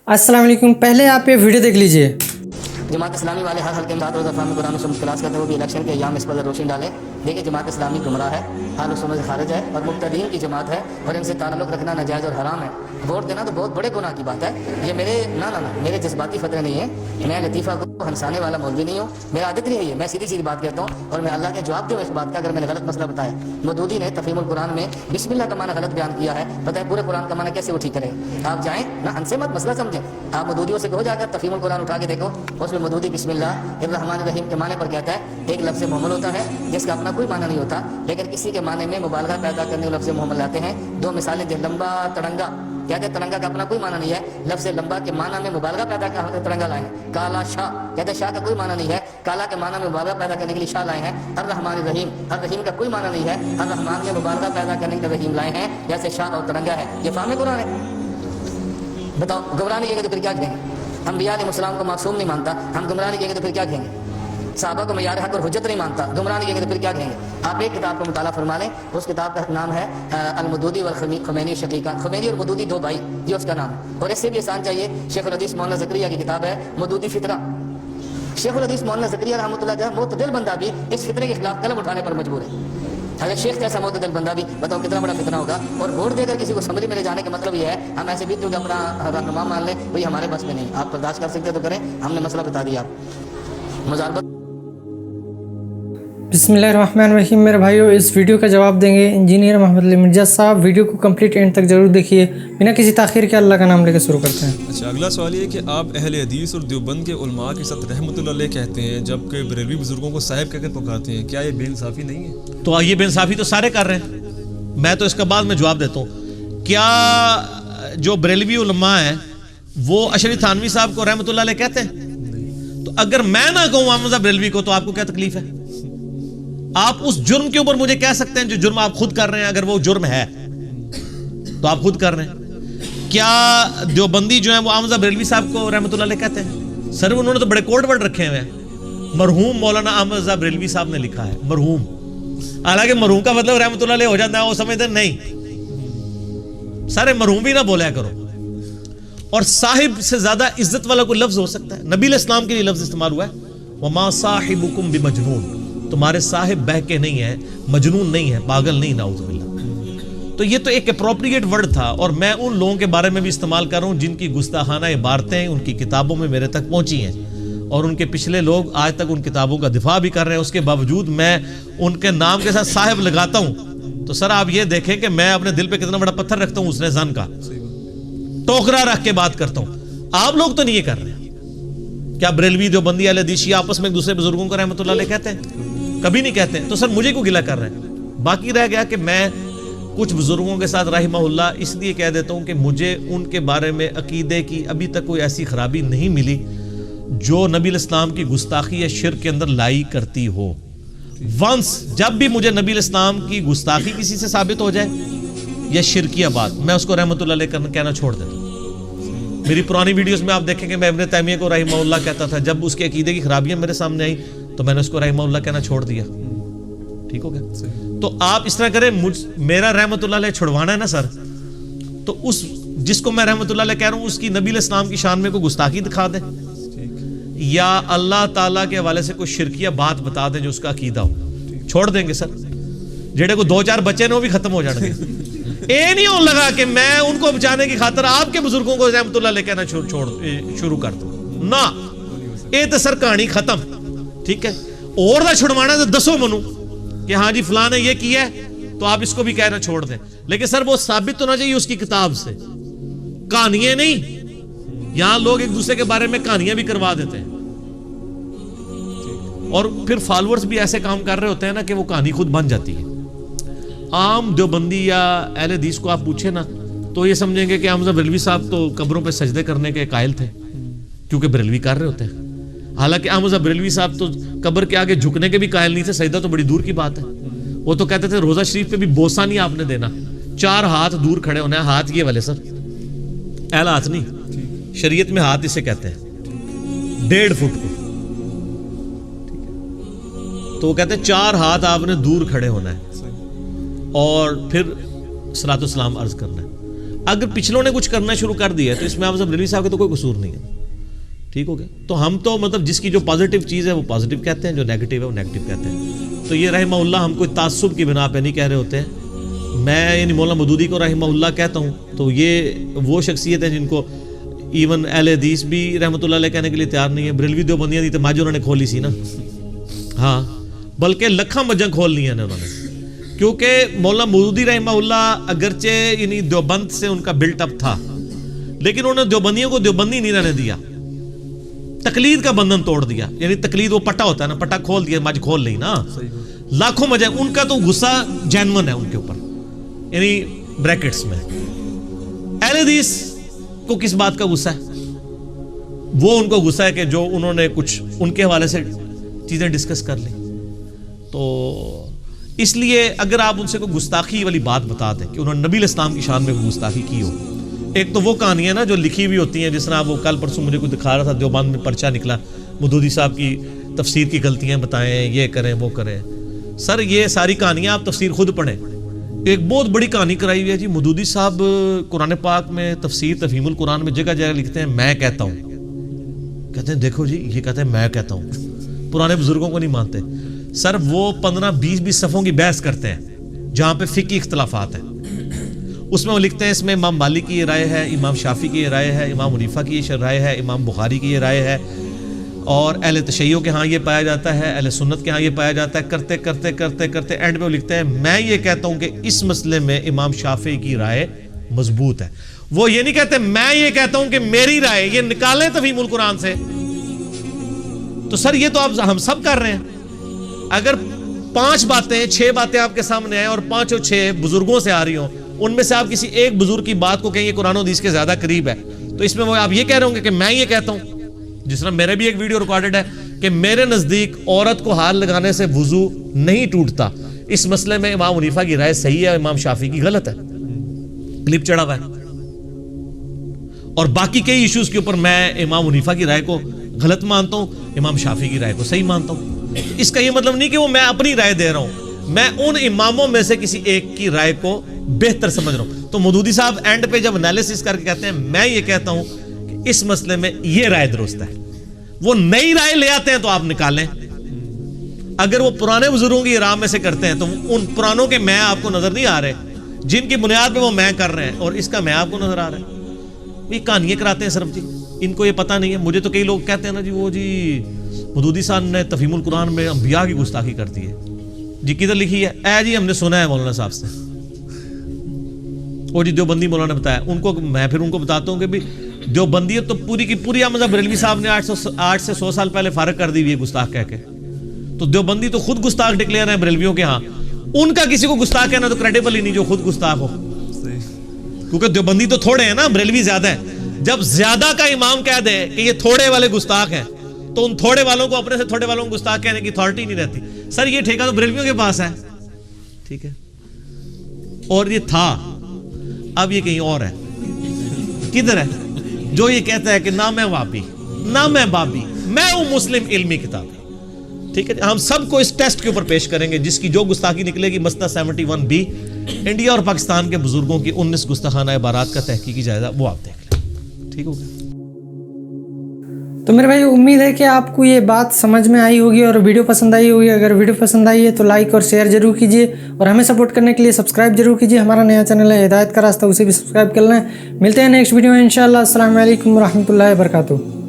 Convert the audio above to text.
अस्सलाम वालेकुम। पहले आप ये वीडियो देख लीजिए। जमात इस्लामी वाले हर हल्के में रात रोज़ा फाहमी कुरान सुन्नत क्लास करते हैं, वो भी इलेक्शन के अय्याम इस पर रोशनी डालें। देखिए जमात इस्लामी गुमराह है, हाल समझ खारिज है और मुब्तदीन की जमात है और इनसे ताल्लुक़ रखना नाजायज़ और हराम है। वोट देना तो बहुत बड़े गुनाह की बात है। ये मेरे मेरे जज्बाती फतरे नहीं है, मैं लतीफ़ा को हंसाने वाला मौलवी नहीं हूँ, मेरा आदत नहीं है ये, मैं सीधी सीधी बात कहता हूँ और मैं अल्लाह के जवाब दूँ इस बात का अगर मैंने गलत मसला बताया। मदूदी ने तफ़हीमुल कुरान में बिस्मिल्लाह का माना गलत बयान किया है, पता है पूरे कुरान का माना कैसे वो ठीक करें। आप जाएँ ना, हमसे मत मसला समझें, आप मदूदियों से कहो जाकर तफ़हीमुल कुरान उठा के देखो, उसमें मदूदी बिस्मिल्लाहिर्रहमानिर्रहीम के माने पर कहता है एक लफ्ज़ मोहम्मद होता है जिसका अपना कोई माना नहीं होता, लेकिन किसी के माने में मुबालगा पैदा करने लफ्ज़ मोहम्मद लाते हैं। दो मिसालें दे, लंबा तिरंगा, कहते तिरंगा का अपना कोई माना नहीं है, लफ्ज़ लंबा के माना में मुबालगा पैदा करने तिरंगा लाए हैं। काला शाह, कहते शाह का कोई माना नहीं है, काला के माना में मुबालगा पैदा करने के लिए शाह लाए हैं। अर्रहमानिर्रहीम, अर्रहीम का कोई माना नहीं है, अर्रहमान में मुबालगा पैदा करने के लिए रहीम लाए हैं, जैसे शाह और तिरंगा है। ये फाहम कुरान है। बताओ गुमराह नहीं कहेंगे तो फिर क्या कहेंगे? अंबिया अलैहिस्सलाम को मासूम नहीं मानता, हम गुमराह नहीं कहेंगे तो फिर क्या कहेंगे? साहबा को मयार हक और हुज्जत नहीं मानता, गुमराह नहीं कहेंगे तो फिर क्या कहेंगे? आप एक किताब को मुताला फरमा लें, उस किताब का नाम है अल-मदूदी वल खुमैनी शकीकान। खुमैनी और मदूदी दो भाई, ये उसका नाम है। और इससे भी आसान चाहिए, शेखुल हदीस मौलाना ज़करिया की किताब है मदूदी फितरा। शेखुल हदीस मौलाना ज़करिया रहमतुल्लाह अलैह मुतदिल बंदा भी इस फितरे के खिलाफ कलम उठाने पर मजबूर है। अगर शेख जैसा मुतदिल बंदा भी, बताओ कितना बड़ा फितना होगा। और वोट देकर किसी को असम्बली में ले जाने का मतलब ये है हम ऐसे भी क्योंकि अपना रहनुमा मान लें, वही हमारे बस में नहीं, आप बर्दाश्त कर सकते तो करें, हमने मसला बता दिया। मुजारबत बिस्मिल्लाहिर्रहमानिर्रहीम। मेरे भाइयों, इस वीडियो का जवाब देंगे इंजीनियर मोहम्मद अली मिर्जा साहब। वीडियो को कंप्लीट एंड तक जरूर देखिए। बिना किसी ताखीर के अल्लाह का नाम लेकर शुरू करते हैं। अच्छा, अगला सवाल ये कि आप अहले हदीस और देवबंद के उलमा के साथ रहमतुल्लाह अलैह कहते हैं, जबकि बरेलवी बुजुर्गों को साहिब कहकर पुकारते हैं, क्या ये बेइंसाफी नहीं है? तो ये बेइंसाफी तो सारे कर रहे हैं, मैं तो इसका बाद में जवाब देता हूँ। क्या जो बरेलवी उलमा है वो अशरी थानवी साहब को रहमतुल्लाह अलैह कहते हैं? तो अगर मैं ना कहूँ अहमद बरेलवी को, तो आपको क्या तकलीफ है? आप उस जुर्म के ऊपर मुझे कह सकते हैं जो जुर्म आप खुद कर रहे हैं, अगर वो जुर्म है तो आप खुद कर रहे हैं। क्या देवबंदी जो है वो अहमद बरेलवी साहब को रहमतुल्लाह अलैह कहते हैं? सर उन्होंने तो बड़े कोड वर्ड रखे हुए हैं। मरहूम मौलाना अहमद बरेलवी साहब ने लिखा है मरहूम, हालांकि मरहूम का मतलब रहमतुल्लाह अलैह हो जाता है, वो समझते नहीं। सारे मरहूम भी ना बोला करो। और साहिब से ज्यादा इज्जत वाला कोई लफ्ज हो सकता है? नबी इस्लाम के लिए लफ्ज इस्तेमाल हुआ है, वमा साहिबुकुम बिमजनून, तुम्हारे साहिब बहके नहीं है, मजनून नहीं है, पागल नहीं, नाउजुबिल्लाह। तो ये तो एक अप्रोप्रिएट वर्ड था, और मैं उन लोगों के बारे में भी इस्तेमाल कर रहा हूं जिनकी गुस्ताखाना इबारतें उनकी किताबों में मेरे तक पहुंची हैं, और उनके पिछले लोग आज तक उन किताबों का दिफा भी कर रहे हैं। उसके बावजूद मैं उनके नाम के साथ साहिब लगाता हूं, तो सर आप ये देखें कि मैं अपने दिल पे कितना बड़ा पत्थर रखता हूं, उसने जन का टोकरा रख के बात करता हूं। आप लोग तो नहीं ये कर रहे। क्या बरेलवी देवबंदी अहले हदीस आपस में एक दूसरे बुजुर्गों को रहमतुल्लाह अलैह कहते हैं? कभी नहीं कहते हैं। तो सर मुझे को गिला कर रहे हैं। बाकी रह गया कि मैं कुछ बुजुर्गों के साथ रहमहुल्लाह इसलिए कह देता हूं कि मुझे उनके बारे में अकीदे की अभी तक कोई ऐसी खराबी नहीं मिली जो नबी इस्लाम की गुस्ताखी या शिर्क के अंदर लाई करती हो। वंस जब भी मुझे नबी इस्लाम की गुस्ताखी किसी से साबित हो जाए या शिरकिया बात, मैं उसको रहमतुल्लाह अलैह कहना छोड़ देता हूं। मेरी पुरानी वीडियोस में आप देखेंगे मैं इब्न तैमिया को रहमहुल्लाह कहता था, जब उसके अकीदे की खराबियां मेरे सामने आई तो मैंने उसको रहमहुल्लाह कहना छोड़ दिया। ठीक हो गया? तो आप इस तरह करें, मेरा रहमतुल्लाह अलैह छुड़वाना है ना सर, तो उस जिसको मैं रहमतुल्लाह अलैह कह रहा हूं उसकी नबी इस्लाम की शान में कोई गुस्ताखी दिखा दे, या अल्लाह ताला के हवाले से कोई शिरकिया बात बता दे जो उसका अकीदा हो, छोड़ देंगे सर। जेड़े को 2-4 बच्चे ने वो भी खत्म हो जाएंगे। ये नहीं हो लगा कि मैं उनको बचाने की खातिर आपके बुजुर्गों को रहमतुल्लाह अलैह कहना शुरू कर दूं ना। ये तो सर कहानी खत्म। ठीक है, और ना छुड़वाना तो दसो मनु कि हाँ जी फलां ने ये किया है, तो आप इसको भी कहना छोड़ दें। लेकिन सर वो साबित होना चाहिए उसकी किताब से, कहानियां नहीं। यहां लोग एक दूसरे के बारे में कहानियां भी करवा देते हैं, और फिर फॉलोअर्स भी ऐसे काम कर रहे होते हैं ना कि वो कहानी खुद बन जाती है। आम देवबंदी या अहले हदीस को आप पूछे ना तो ये समझेंगे कि अहमद बरेलवी साहब तो कब्रों पे सजदे करने के कायल थे, क्योंकि बरेलवी कर रहे होते हैं। हालांकि अहमद बरेलवी साहब तो कब्र के आगे झुकने के भी कायल नहीं थे, सजदा तो बड़ी दूर की बात है। वो तो कहते थे रोजा शरीफ पे भी बोसा नहीं आपने देना, 4 हाथ दूर खड़े होना है। हाथ ये वाले सर, एल हाथ नहीं, शरीयत में हाथ इसे कहते हैं 1.5 फुट को। तो वो कहते हैं 4 हाथ आपने दूर खड़े होना है और फिर सलातो सलाम अर्ज करना है। اگر پچھلوں نے کچھ کرنا شروع کر دیا ہے تو اس میں آپ صاحب بریلوی صاحب کا تو کوئی قصور نہیں ہے. ٹھیک ہو گیا. تو ہم تو مطلب جس کی جو پازیٹیو چیز ہے وہ پازیٹیو کہتے ہیں, جو نیگیٹو ہے وہ نیگیٹو کہتے ہیں. تو یہ رحمہ اللہ ہم کوئی تعصب کی بنا پہ نہیں کہہ رہے ہوتے ہیں. میں یعنی مولانا مودودی کو رحمہ اللہ کہتا ہوں تو یہ وہ شخصیت ہے جن کو ایون اہل حدیث بھی رحمۃ اللہ علیہ کہنے کے لیے تیار نہیں ہے. بریلوی دیوبندیاں دی تو ماج انہوں نے کھولی سی نا, ہاں, بلکہ لکھاں مجھیں کھول لی ہیں انہوں نے. کیونکہ مولانا مودودی رحمہ اللہ اگرچہ یعنی دیوبند سے ان کا بلٹ اپ تھا, لیکن انہوں نے دیوبندیوں کو دیوبندی نہیں رہنے دیا, تقلید کا بندھن توڑ دیا. یعنی تقلید وہ پٹا ہوتا ہے نا, پٹا کھول دیا, مج کھول لی نا. لاکھوں مجھے ان کا تو غصہ جینون ہے ان کے اوپر, یعنی بریکٹس میں. اہل حدیث کو کس بات کا غصہ ہے؟ وہ ان کو غصہ ہے کہ جو انہوں نے کچھ ان کے حوالے سے چیزیں ڈسکس کر لی. تو اس لیے اگر آپ ان سے کوئی گستاخی والی بات بتا دیں کہ انہوں نے نبی الاسلام کی شان میں گستاخی کی ہو, ایک تو وہ کہانیاں نا جو لکھی ہوئی ہوتی ہیں, جس طرح وہ کل پرسوں مجھے کوئی دکھا رہا تھا, دیوبند میں پرچہ نکلا مودودی صاحب کی تفسیر کی غلطیاں بتائیں, یہ کریں وہ کریں. سر یہ ساری کہانیاں آپ تفسیر خود پڑھیں. ایک بہت بڑی کہانی کرائی ہوئی ہے جی. مودودی صاحب قرآن پاک میں تفسیر تفہیم القرآن میں جگہ جگہ لکھتے ہیں میں کہتا ہوں, کہتے ہیں دیکھو جی یہ کہتے ہیں میں کہتا ہوں, پرانے بزرگوں کو نہیں مانتے. سر وہ 15-20 صفحوں کی بحث کرتے ہیں جہاں پہ فقہی اختلافات ہیں. اس میں وہ لکھتے ہیں اس میں امام مالک کی یہ رائے ہے, امام شافعی کی یہ رائے ہے, امام حنیفہ کی یہ رائے ہے, امام بخاری کی یہ رائے ہے, اور اہل تشیع کے ہاں یہ پایا جاتا ہے, اہل سنت کے ہاں یہ پایا جاتا ہے. کرتے کرتے کرتے کرتے اینڈ پہ وہ لکھتے ہیں میں یہ کہتا ہوں کہ اس مسئلے میں امام شافعی کی رائے مضبوط ہے. وہ یہ نہیں کہتے میں یہ کہتا ہوں کہ میری رائے, یہ نکالیں تفہیم القرآن سے. تو سر یہ تو آپ ہم سب کر رہے ہیں. اگر 5 باتیں 6 باتیں آپ کے سامنے آئیں اور 5 اور 6 بزرگوں سے آ رہی ہوں, ان میں سے آپ کسی ایک بزرگ کی بات کو کہیں یہ قرآن و حدیث کے زیادہ قریب ہے, تو اس میں وہ آپ یہ کہہ رہے ہوں گے کہ میں یہ کہتا ہوں. جس طرح میرے بھی ایک ویڈیو ریکارڈڈ ہے کہ میرے نزدیک عورت کو ہاتھ لگانے سے وضو نہیں ٹوٹتا, اس مسئلے میں امام حنیفہ کی رائے صحیح ہے, امام شافعی کی غلط ہے. کلپ چڑھا ہوا ہے. اور باقی کئی ایشوز کے اوپر میں امام حنیفہ کی رائے کو غلط مانتا ہوں, امام شافعی کی رائے کو صحیح مانتا ہوں. اس کا یہ مطلب نہیں کہ وہ میں اپنی رائے دے رہا ہوں, میں ان اماموں میں سے کسی ایک کی رائے کو بہتر سمجھ رہا ہوں. تو مودودی صاحب اینڈ پہ جب انالیسس کر کے کہتے ہیں میں یہ کہتا ہوں کہ اس مسئلے میں یہ رائے درست ہے, وہ نئی رائے لے آتے ہیں تو آپ نکالیں. اگر وہ پرانے بزرگوں کی راہ میں سے کرتے ہیں تو ان پرانوں کے میں آپ کو نظر نہیں آ رہے, جن کی بنیاد پہ وہ میں کر رہے ہیں, اور اس کا میں آپ کو نظر آ رہا ہے. یہ کہانیاں کراتے ہیں صرف جی, ان کو یہ پتہ نہیں ہے. مجھے تو کئی لوگ کہتے ہیں نا جی وہ جی مودودی صاحب نے تفہیم القرآن میں انبیاء کی گستاخی کر دی ہے. جی کدھر لکھی ہے؟ اے جی ہم نے سنا ہے مولانا صاحب سے, وہ جی دیوبندی مولانا نے بتایا. ان کو میں پھر ان کو بتاتا ہوں کہ بھی دیوبندیت تو پوری کی پوری احمد بریلوی صاحب نے 8 سے 100 سال پہلے فارغ کر دی ہوئی ہے گستاخ کہہ کے. تو دیوبندی تو خود گستاخ ڈکلیئر ہیں بریلویوں کے ہاں, ان کا کسی کو گستاخ کہنا تو کریڈیبل ہی نہیں جو خود گستاخ ہو. کیونکہ دیوبندی تو تھوڑے ہیں نا, بریلوی زیادہ ہیں. جب زیادہ کا امام کہہ دے کہ یہ تھوڑے والے گستاخ ہیں تو ان تھوڑے والوں کو اپنے سے تھوڑے والوں کو گستاخ کہنے کی اتھارٹی نہیں رہتی. سر یہ ٹھیکہ تو بریلویوں کے پاس ہے, ٹھیک ہے, اور یہ تھا, اب یہ کہیں اور ہے. کدھر ہے جو یہ کہتا ہے کہ نہ میں وابی نہ میں بابی, میں ہوں مسلم علمی کتاب. ٹھیک ہے, ہم سب کو اس ٹیسٹ کے اوپر پیش کریں گے جس کی جو گستاخی نکلے گی. مسئلہ 71B انڈیا اور پاکستان کے بزرگوں کی 19 گستاخانہ عبارات کا تحقیقی جائزہ, وہ آپ دیکھ لیں. ٹھیک ہوگا. تو میرے بھائی امید ہے کہ آپ کو یہ بات سمجھ میں آئی ہوگی اور ویڈیو پسند آئی ہوگی. اگر ویڈیو پسند آئی ہے تو لائک اور شیئر ضرور کیجیے, اور ہمیں سپورٹ کرنے کے لیے سبسکرائب ضرور کیجیے. ہمارا نیا چینل ہے ہدایت کا راستہ, اسے بھی سبسکرائب کر لیں. ملتے ہیں نیکسٹ ویڈیو میں انشاءاللہ. السلام علیکم ورحمۃ اللہ وبرکاتہ.